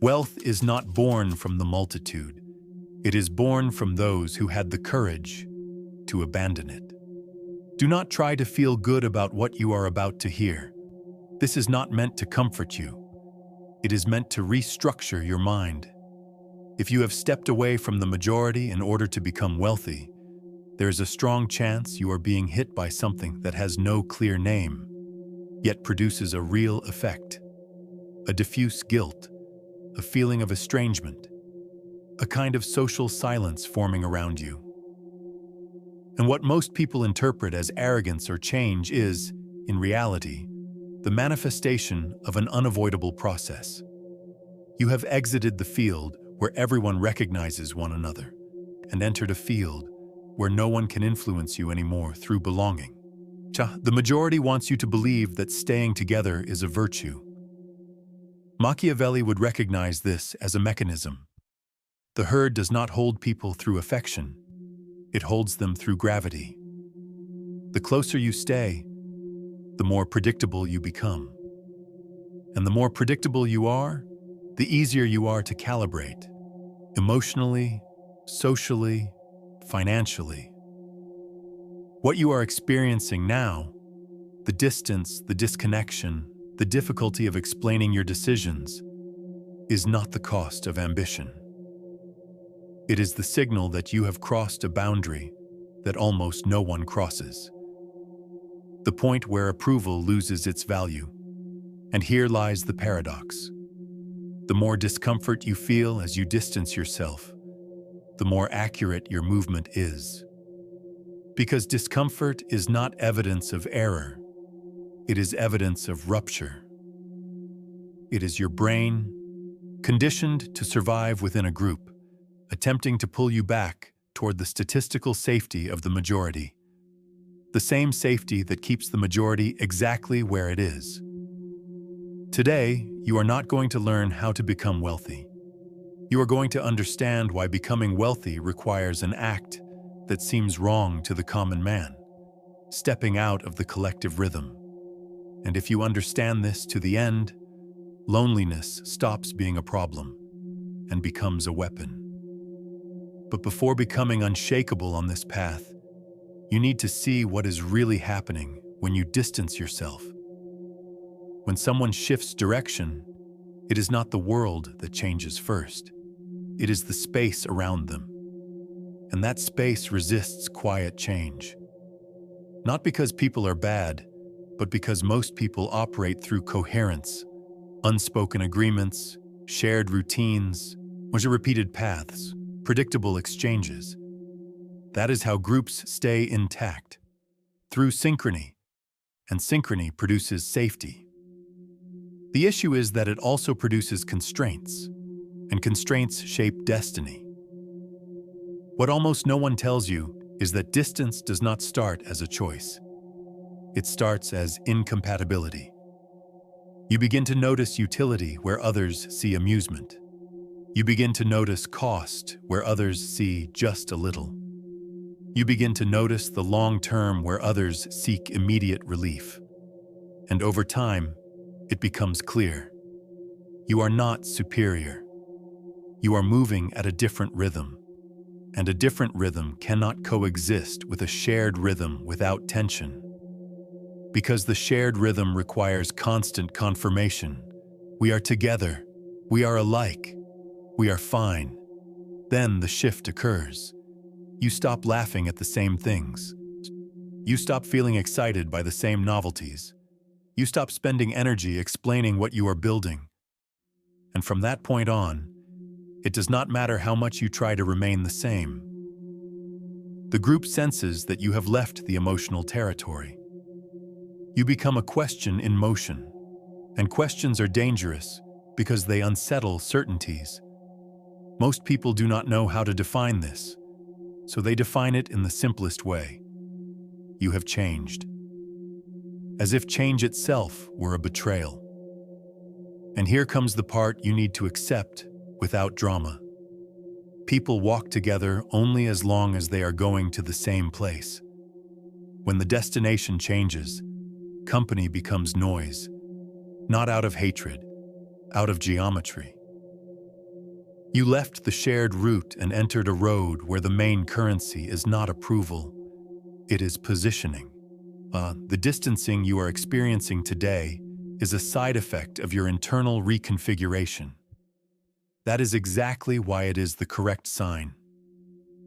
Wealth is not born from the multitude. It is born from those who had the courage to abandon it. Do not try to feel good about what you are about to hear. This is not meant to comfort you. It is meant to restructure your mind. If you have stepped away from the majority in order to become wealthy, there is a strong chance you are being hit by something that has no clear name, yet produces a real effect. A diffuse guilt, a feeling of estrangement, a kind of social silence forming around you. And what most people interpret as arrogance or change is, in reality, the manifestation of an unavoidable process. You have exited the field where everyone recognizes one another and entered a field where no one can influence you anymore through belonging. The majority wants you to believe that staying together is a virtue. Machiavelli would recognize this as a mechanism. The herd does not hold people through affection. It holds them through gravity. The closer you stay, the more predictable you become. And the more predictable you are, the easier you are to calibrate, emotionally, socially, financially. What you are experiencing now, the distance, the disconnection, the difficulty of explaining your decisions, is not the cost of ambition. It is the signal that you have crossed a boundary that almost no one crosses. The point where approval loses its value. And here lies the paradox. The more discomfort you feel as you distance yourself, the more accurate your movement is. Because discomfort is not evidence of error. It is evidence of rupture. It is your brain, conditioned to survive within a group, attempting to pull you back toward the statistical safety of the majority. The same safety that keeps the majority exactly where it is. Today, you are not going to learn how to become wealthy. You are going to understand why becoming wealthy requires an act that seems wrong to the common man, stepping out of the collective rhythm. And if you understand this to the end, loneliness stops being a problem and becomes a weapon. But before becoming unshakable on this path, you need to see what is really happening when you distance yourself. When someone shifts direction, it is not the world that changes first. It is the space around them. And that space resists quiet change. Not because people are bad, but because most people operate through coherence, unspoken agreements, shared routines, or repeated paths, predictable exchanges. That is how groups stay intact, through synchrony, and synchrony produces safety. The issue is that it also produces constraints, and constraints shape destiny. What almost no one tells you is that distance does not start as a choice. It starts as incompatibility. You begin to notice utility where others see amusement. You begin to notice cost where others see just a little. You begin to notice the long term where others seek immediate relief. And over time, it becomes clear. You are not superior. You are moving at a different rhythm. And a different rhythm cannot coexist with a shared rhythm without tension. Because the shared rhythm requires constant confirmation. We are together. We are alike. We are fine. Then the shift occurs. You stop laughing at the same things. You stop feeling excited by the same novelties. You stop spending energy explaining what you are building. And from that point on, it does not matter how much you try to remain the same. The group senses that you have left the emotional territory. You become a question in motion, and questions are dangerous because they unsettle certainties. Most people do not know how to define this, so they define it in the simplest way. You have changed. As if change itself were a betrayal. And here comes the part you need to accept without drama. People walk together only as long as they are going to the same place. When the destination changes, company becomes noise, not out of hatred, out of geometry. You left the shared route and entered a road where the main currency is not approval, it is positioning. The distancing you are experiencing today is a side effect of your internal reconfiguration. That is exactly why it is the correct sign.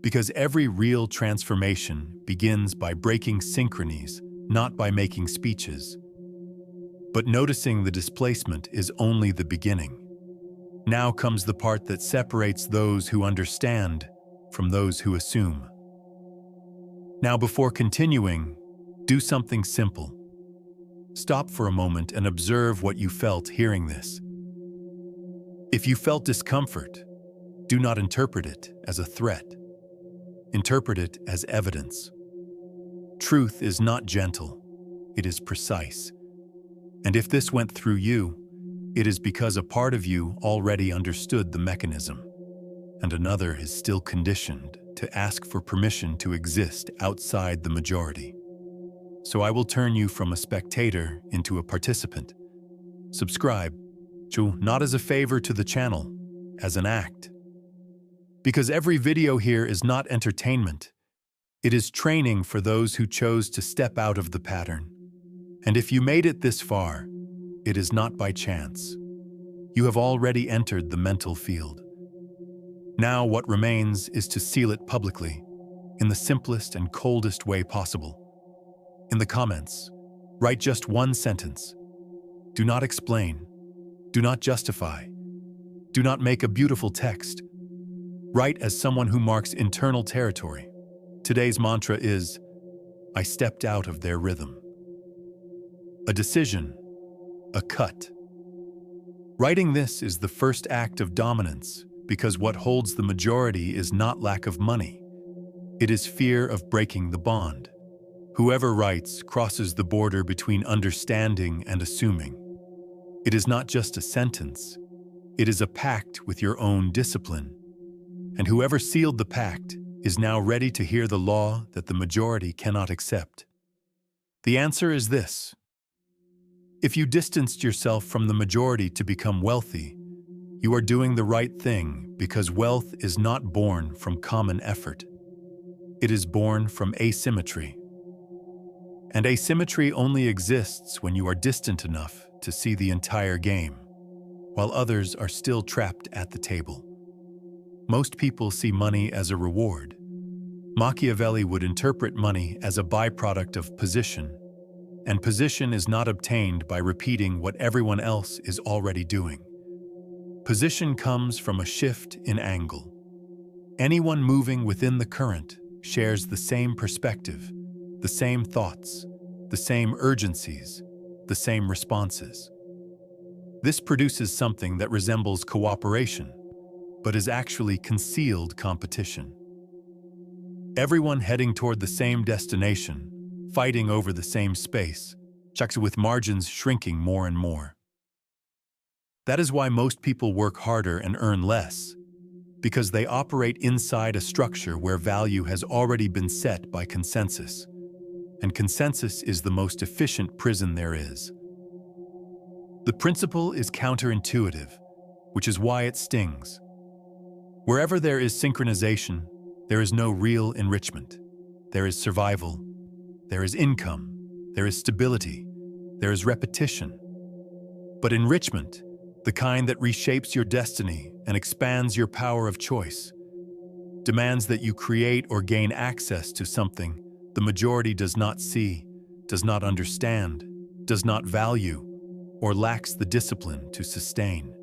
Because every real transformation begins by breaking synchronies, not by making speeches. But noticing the displacement is only the beginning. Now comes the part that separates those who understand from those who assume. Now, before continuing, do something simple. Stop for a moment and observe what you felt hearing this. If you felt discomfort, do not interpret it as a threat. Interpret it as evidence. Truth is not gentle, it is precise. And if this went through you, it is because a part of you already understood the mechanism, and another is still conditioned to ask for permission to exist outside the majority. So I will turn you from a spectator into a participant. Subscribe, not as a favor to the channel, as an act. Because every video here is not entertainment, it is training for those who chose to step out of the pattern. And if you made it this far, it is not by chance. You have already entered the mental field. Now what remains is to seal it publicly, in the simplest and coldest way possible. In the comments, write just one sentence. Do not explain. Do not justify. Do not make a beautiful text. Write as someone who marks internal territory. Today's mantra is, I stepped out of their rhythm. A decision, a cut. Writing this is the first act of dominance because what holds the majority is not lack of money. It is fear of breaking the bond. Whoever writes crosses the border between understanding and assuming. It is not just a sentence. It is a pact with your own discipline. And whoever sealed the pact is now ready to hear the law that the majority cannot accept. The answer is this. If you distanced yourself from the majority to become wealthy, you are doing the right thing because wealth is not born from common effort. It is born from asymmetry. And asymmetry only exists when you are distant enough to see the entire game, while others are still trapped at the table. Most people see money as a reward. Machiavelli would interpret money as a byproduct of position, and position is not obtained by repeating what everyone else is already doing. Position comes from a shift in angle. Anyone moving within the current shares the same perspective, the same thoughts, the same urgencies, the same responses. This produces something that resembles cooperation, but is actually concealed competition. Everyone heading toward the same destination, fighting over the same space, with margins shrinking more and more. That is why most people work harder and earn less, because they operate inside a structure where value has already been set by consensus, and consensus is the most efficient prison there is. The principle is counterintuitive, which is why it stings. Wherever there is synchronization, there is no real enrichment. There is survival. There is income. There is stability. There is repetition. But enrichment, the kind that reshapes your destiny and expands your power of choice, demands that you create or gain access to something the majority does not see, does not understand, does not value, or lacks the discipline to sustain.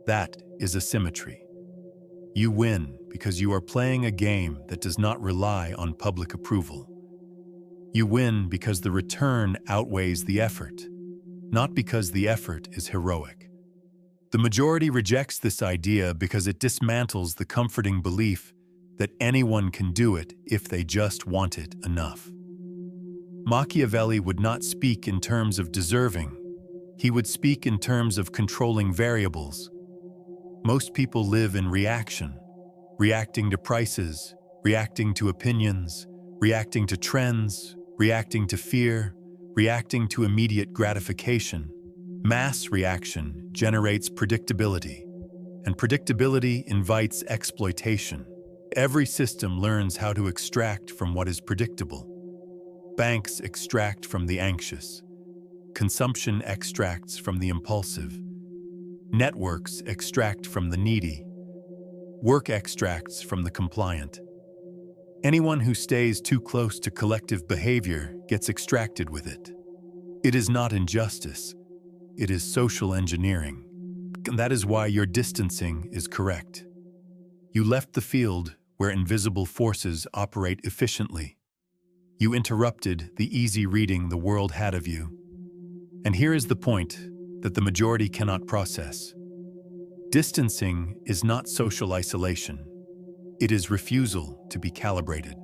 That is asymmetry. You win because you are playing a game that does not rely on public approval. You win because the return outweighs the effort, not because the effort is heroic. The majority rejects this idea because it dismantles the comforting belief that anyone can do it if they just want it enough. Machiavelli would not speak in terms of deserving. He would speak in terms of controlling variables. Most people live in reaction, reacting to prices, reacting to opinions, reacting to trends, reacting to fear, reacting to immediate gratification. Mass reaction generates predictability. And predictability invites exploitation. Every system learns how to extract from what is predictable. Banks extract from the anxious. Consumption extracts from the impulsive. Networks extract from the needy. Work extracts from the compliant. Anyone who stays too close to collective behavior gets extracted with it. It is not injustice. It is social engineering. And that is why your distancing is correct. You left the field where invisible forces operate efficiently. You interrupted the easy reading the world had of you. And here is the point that the majority cannot process. Distancing is not social isolation. It is refusal to be calibrated.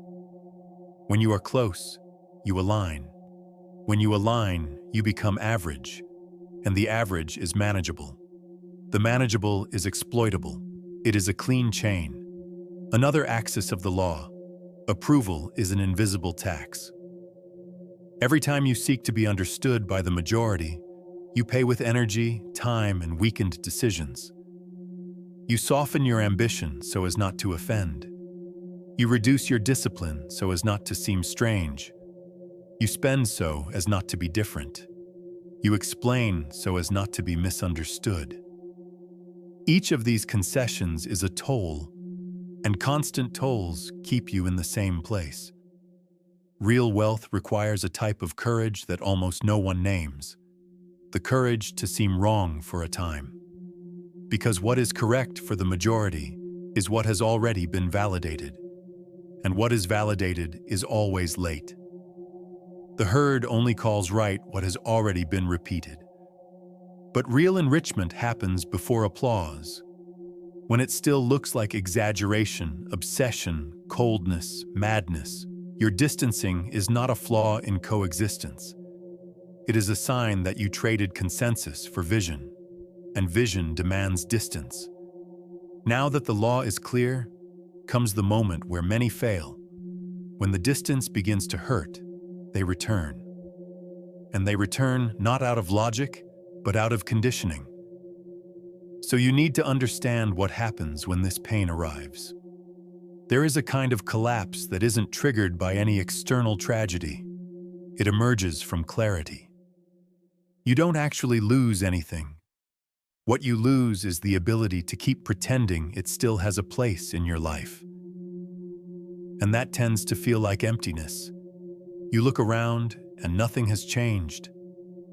When you are close, you align. When you align, you become average, and the average is manageable. The manageable is exploitable. It is a clean chain. Another axis of the law. Approval is an invisible tax. Every time you seek to be understood by the majority, you pay with energy, time, and weakened decisions. You soften your ambition so as not to offend. You reduce your discipline so as not to seem strange. You spend so as not to be different. You explain so as not to be misunderstood. Each of these concessions is a toll, and constant tolls keep you in the same place. Real wealth requires a type of courage that almost no one names, the courage to seem wrong for a time. Because what is correct for the majority is what has already been validated, and what is validated is always late. The herd only calls right what has already been repeated. But real enrichment happens before applause. When it still looks like exaggeration, obsession, coldness, madness, your distancing is not a flaw in coexistence. It is a sign that you traded consensus for vision, and vision demands distance. Now that the law is clear, comes the moment where many fail. When the distance begins to hurt, they return. And they return not out of logic, but out of conditioning. So you need to understand what happens when this pain arrives. There is a kind of collapse that isn't triggered by any external tragedy. It emerges from clarity. You don't actually lose anything. What you lose is the ability to keep pretending it still has a place in your life. And that tends to feel like emptiness. You look around and nothing has changed.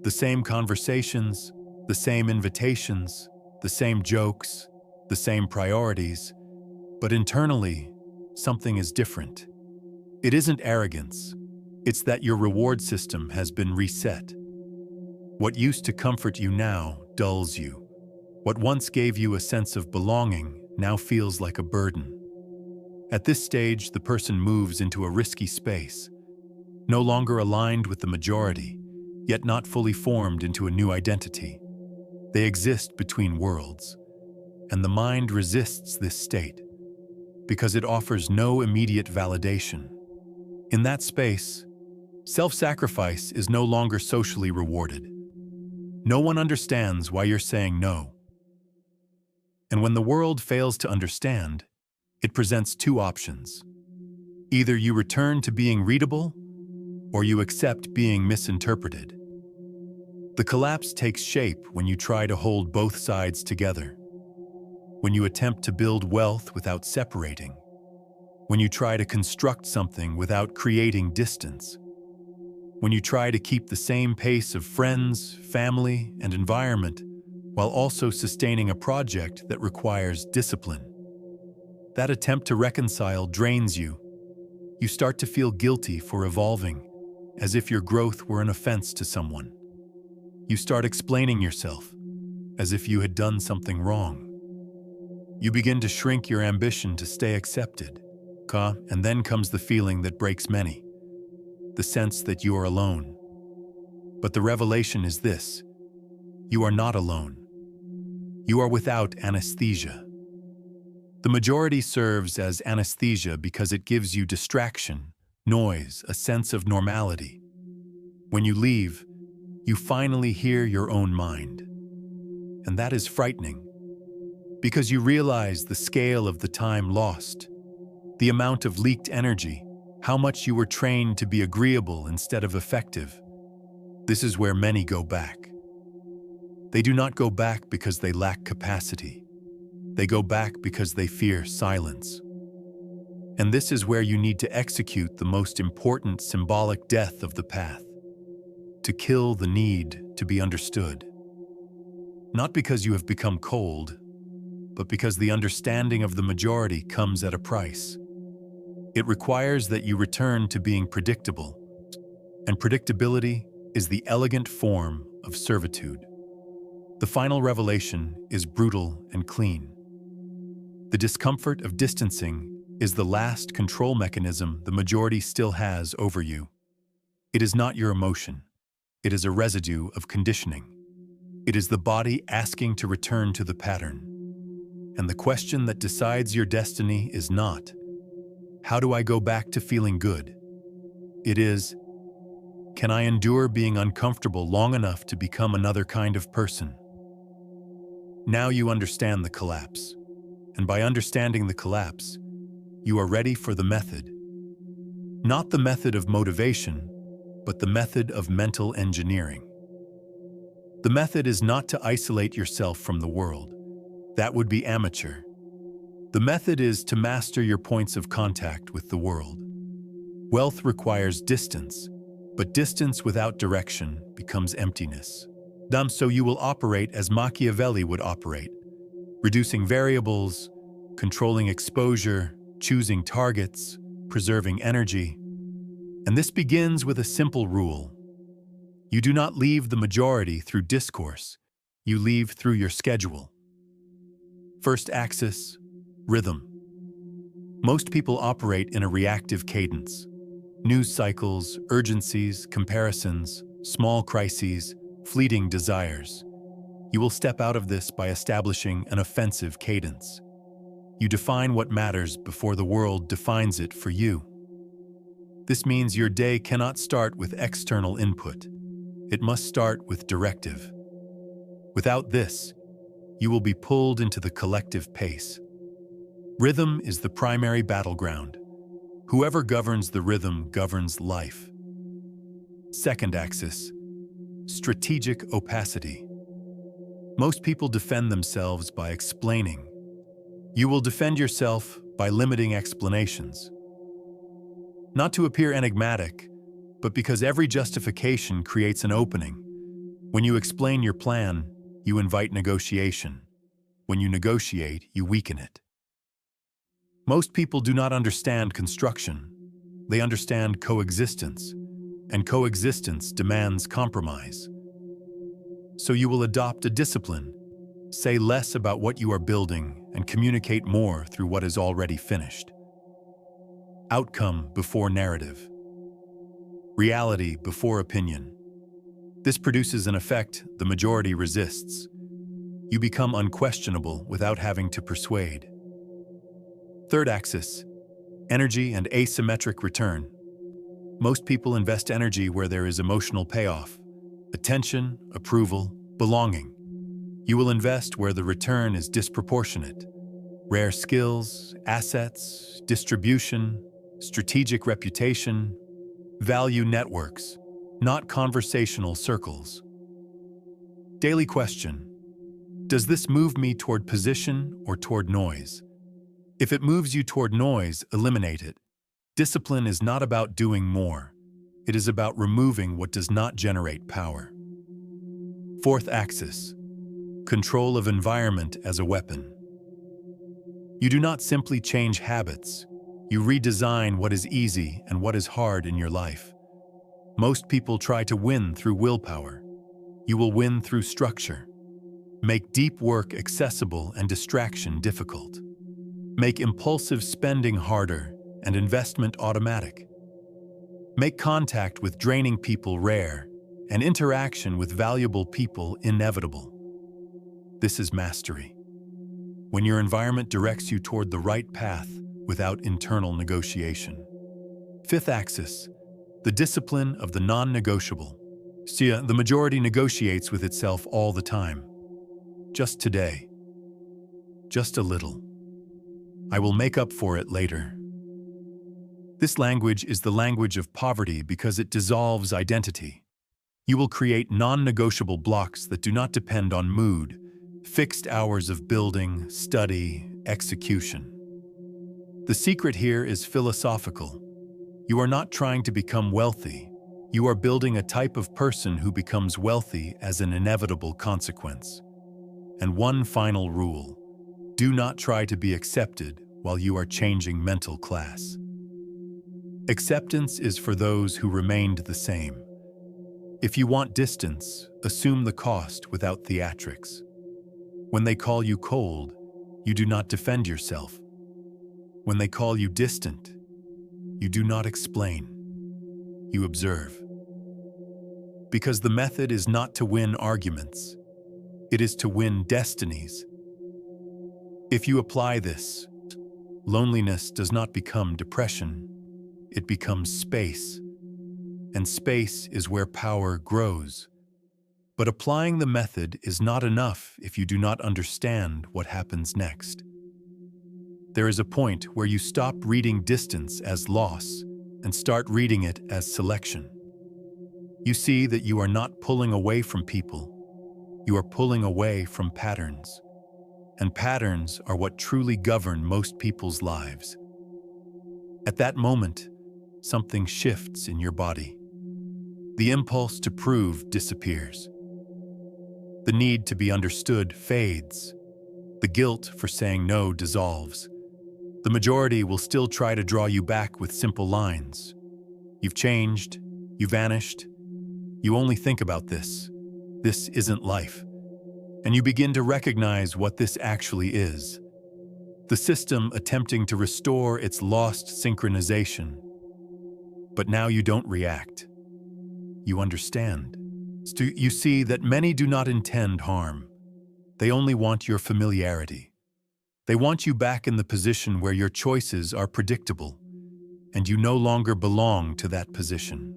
The same conversations, the same invitations, the same jokes, the same priorities, but internally, something is different. It isn't arrogance. It's that your reward system has been reset. What used to comfort you now dulls you. What once gave you a sense of belonging now feels like a burden. At this stage, the person moves into a risky space, no longer aligned with the majority, yet not fully formed into a new identity. They exist between worlds, and the mind resists this state because it offers no immediate validation. In that space, self-sacrifice is no longer socially rewarded. No one understands why you're saying no. And when the world fails to understand, it presents two options. Either you return to being readable, or you accept being misinterpreted. The collapse takes shape when you try to hold both sides together. When you attempt to build wealth without separating. When you try to construct something without creating distance. When you try to keep the same pace of friends, family, and environment while also sustaining a project that requires discipline. That attempt to reconcile drains you. You start to feel guilty for evolving, as if your growth were an offense to someone. You start explaining yourself, as if you had done something wrong. You begin to shrink your ambition to stay accepted, and then comes the feeling that breaks many, the sense that you are alone. But the revelation is this: you are not alone. You are without anesthesia. The majority serves as anesthesia because it gives you distraction, noise, a sense of normality. When you leave, you finally hear your own mind. And that is frightening. Because you realize the scale of the time lost, the amount of leaked energy, how much you were trained to be agreeable instead of effective. This is where many go back. They do not go back because they lack capacity. They go back because they fear silence. And this is where you need to execute the most important symbolic death of the path, to kill the need to be understood. Not because you have become cold, but because the understanding of the majority comes at a price. It requires that you return to being predictable, and predictability is the elegant form of servitude. The final revelation is brutal and clean. The discomfort of distancing is the last control mechanism the majority still has over you. It is not your emotion. It is a residue of conditioning. It is the body asking to return to the pattern. And the question that decides your destiny is not, how do I go back to feeling good? It is, can I endure being uncomfortable long enough to become another kind of person? Now you understand the collapse. And by understanding the collapse, you are ready for the method. Not the method of motivation, but the method of mental engineering. The method is not to isolate yourself from the world. That would be amateur. The method is to master your points of contact with the world. Wealth requires distance, but distance without direction becomes emptiness. So you will operate as Machiavelli would operate, reducing variables, controlling exposure, choosing targets, preserving energy. And this begins with a simple rule. You do not leave the majority through discourse. You leave through your schedule. First axis, rhythm. Most people operate in a reactive cadence. News cycles, urgencies, comparisons, small crises, fleeting desires. You will step out of this by establishing an offensive cadence. You define what matters before the world defines it for you. This means your day cannot start with external input. It must start with directive. Without this, you will be pulled into the collective pace. Rhythm is the primary battleground. Whoever governs the rhythm governs life. Second axis, strategic opacity. Most people defend themselves by explaining. You will defend yourself by limiting explanations. Not to appear enigmatic, but because every justification creates an opening. When you explain your plan, you invite negotiation. When you negotiate, you weaken it. Most people do not understand construction. They understand coexistence, and coexistence demands compromise. So you will adopt a discipline, say less about what you are building, and communicate more through what is already finished. Outcome before narrative. Reality before opinion. This produces an effect the majority resists. You become unquestionable without having to persuade. Third axis, energy and asymmetric return. Most people invest energy where there is emotional payoff, attention, approval, belonging. You will invest where the return is disproportionate. Rare skills, assets, distribution, strategic reputation, value networks, not conversational circles. Daily question. Does this move me toward position or toward noise? If it moves you toward noise, eliminate it. Discipline is not about doing more. It is about removing what does not generate power. Fourth axis. Control of environment as a weapon. You do not simply change habits. You redesign what is easy and what is hard in your life. Most people try to win through willpower. You will win through structure. Make deep work accessible and distraction difficult. Make impulsive spending harder and investment automatic. Make contact with draining people rare and interaction with valuable people inevitable. This is mastery. When your environment directs you toward the right path without internal negotiation. Fifth axis, the discipline of the non-negotiable. See, the majority negotiates with itself all the time. Just today. just a little. I will make up for it later. This language is the language of poverty because it dissolves identity. You will create non-negotiable blocks that do not depend on mood, fixed hours of building, study, execution. The secret here is philosophical. You are not trying to become wealthy. You are building a type of person who becomes wealthy as an inevitable consequence. And one final rule: do not try to be accepted while you are changing mental class. Acceptance is for those who remained the same. If you want distance, assume the cost without theatrics. When they call you cold, you do not defend yourself. When they call you distant, you do not explain. You observe. Because the method is not to win arguments. It is to win destinies. If you apply this, loneliness does not become depression. It becomes space. And space is where power grows. But applying the method is not enough if you do not understand what happens next. There is a point where you stop reading distance as loss and start reading it as selection. You see that you are not pulling away from people. You are pulling away from patterns. And patterns are what truly govern most people's lives. At that moment, something shifts in your body. The impulse to prove disappears. The need to be understood fades. The guilt for saying no dissolves. The majority will still try to draw you back with simple lines. You've changed. You vanished. You only think about this. This isn't life. And you begin to recognize what this actually is. The system attempting to restore its lost synchronization. But now you don't react. You understand. You see that many do not intend harm. They only want your familiarity. They want you back in the position where your choices are predictable, and you no longer belong to that position.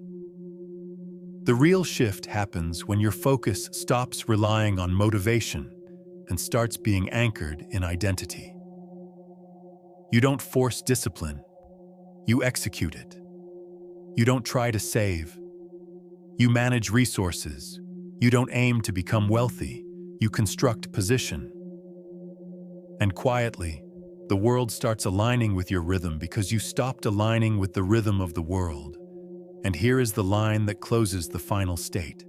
The real shift happens when your focus stops relying on motivation and starts being anchored in identity. You don't force discipline. You execute it. You don't try to save. You manage resources. You don't aim to become wealthy. You construct position. And quietly, the world starts aligning with your rhythm because you stopped aligning with the rhythm of the world. And here is the line that closes the final state.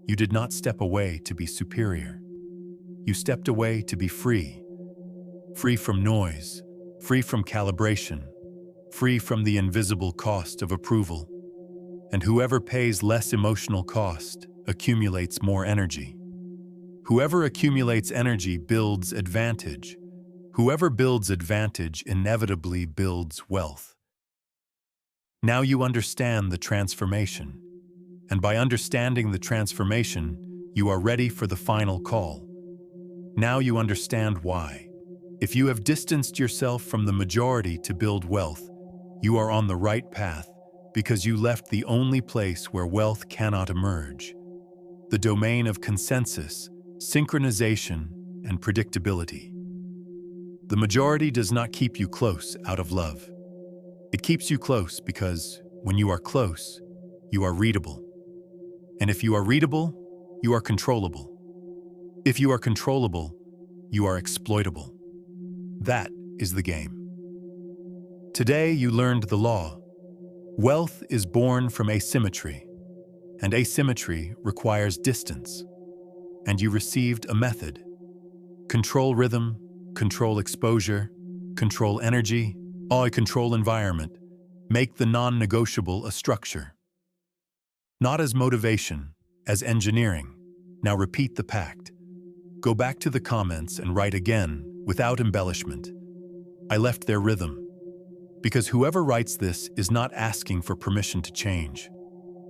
You did not step away to be superior. You stepped away to be free. Free from noise, free from calibration, free from the invisible cost of approval. And whoever pays less emotional cost accumulates more energy. Whoever accumulates energy builds advantage. Whoever builds advantage inevitably builds wealth. Now you understand the transformation. And by understanding the transformation, you are ready for the final call. Now you understand why. If you have distanced yourself from the majority to build wealth, you are on the right path because you left the only place where wealth cannot emerge. The domain of consensus, synchronization, and predictability. The majority does not keep you close out of love. It keeps you close because, when you are close, you are readable. And if you are readable, you are controllable. If you are controllable, you are exploitable. That is the game. Today you learned the law. Wealth is born from asymmetry, and asymmetry requires distance. And you received a method. Control rhythm, control exposure, control energy, control environment. Make the non-negotiable a structure. Not as motivation, as engineering. Now repeat the pact. Go back to the comments and write again, without embellishment. I left their rhythm. Because whoever writes this is not asking for permission to change.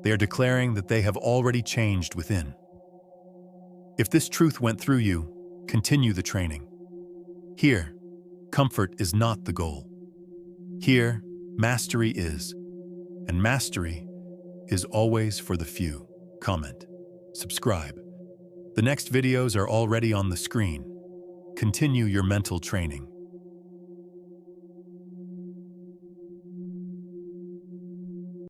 They are declaring that they have already changed within. If this truth went through you, continue the training. Here, comfort is not the goal. Here, mastery is. And mastery is always for the few. Comment. Subscribe. The next videos are already on the screen. Continue your mental training.